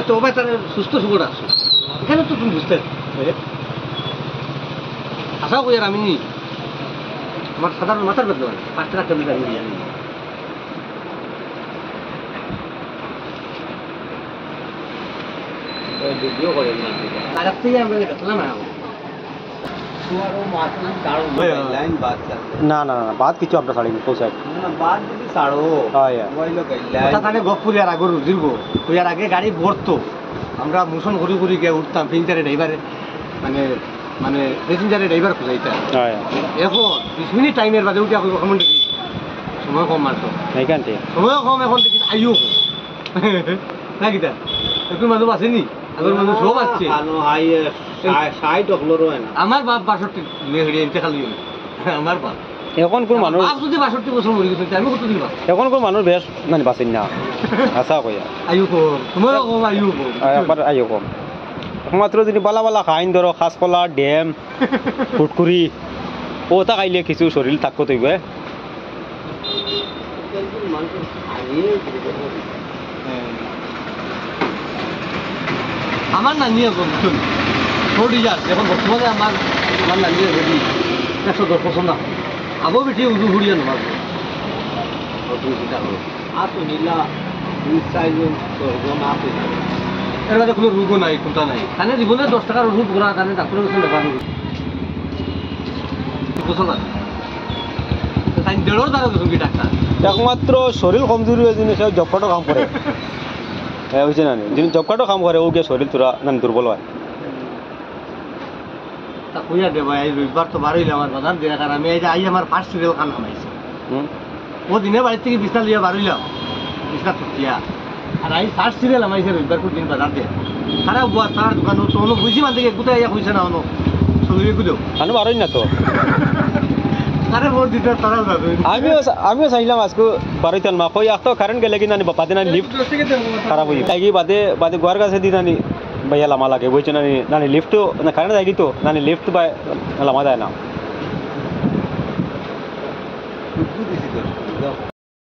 তো ভাই তার সুস্থ সুগর আছে এখানে তো তুমি বুঝতে আশা করি আর আমি আমার সাধারণ মাথার বেদ 5 টাকা কেমন জানি জানি ভিডিও করে না আগে থেকে আমরা দেখলাম না না না বাদ কিছু আমরা ছাড়িনি পৌঁছাই পূজার আগে দীর্ঘ পূজার আগে গাড়ি ভরতো আমরা মোশন ঘুরি ঘুরি গিয়ে উঠতাম ফিনচারে ড্রাইভারে মানে মানে প্যাসেঞ্জারে ড্রাইভার খুঁজাইতাম এখন 20 মিনিট টাইমের বাদে উঠে কেমন দেখি সময় কম মারছ এইখান থেকে সময় কম এখন দেখি আইও না কিতা একটু মানুষ আসেনি আগের মানুষ সব আছে আমার বাপ 62 মেয়ে ইন্তেকালি আমার বাপ এখন কোন মানুষ যদি 62 বছর মরে গেছে আমি কত দিন এখন কোন মানুষ বেশ মানে বাঁচেন না আশা কইয়া আইও কম সময় কম আইও কম একবার আইও কম একমাত্র যদি বালা বালা খাইন ধরো খাসকলা ড্যাম ফুটকুরি ওটা খাইলে কিছু শরীর থাকতো তৈবে আমার নানি এখন ফোর্টি ইয়ার্স এখন বর্তমানে আমার আমার নানি রেডি 110 বছর না আবো বেটি উজু ঘুরিয়ে নেবার এর মধ্যে কোনো রোগও নাই কোনটা নাই তাহলে জীবনে 10 টাকার ওষুধ ঘোরা তাহলে ডাক্তারের কাছে নেবার দেড়োর দ্বারা দেখুন কি ডাক্তার একমাত্র শরীর কমজোরি হয়ে জিনিস জব কার্ডও কাম করে বুঝছে না যিনি জব কার্ডও কাম করে ও গিয়ে শরীর তোরা না দুর্বল হয় তা কইয়া দে ভাই রবিবার তো বারইলে আমার বাজার দিয়ে কারণ আমি এই যে আই আমার ফার্স্ট সিরিয়াল খান নামাইছে ও দিনে বাড়ি থেকে বিছনা লিয়া বারইলাম বিছনা তুটিয়া আর আই ফার্স্ট সিরিয়াল আমাইছে রবিবার দিন বাজার দিয়ে সারা বুয়া সারা দোকান তো অনু বুঝি মান থেকে কোথায় ইয়া কইছে না অনু সবই গুলো আনো বারই না তো আরে মোর দিতে তারাও যাবে আমিও চাইলাম আজকে বারইতাল মা কই আতো কারেন্ট গেলে কি নানি বাদে না লিফট খারাপ হই তাই বাদে বাদে গোয়ার কাছে দি নানি ভাইয়া লামা লাগে বুঝছো নানি নানি লিফট না কারেন্ট যাই তো নানি লিফট বা লামা যায় না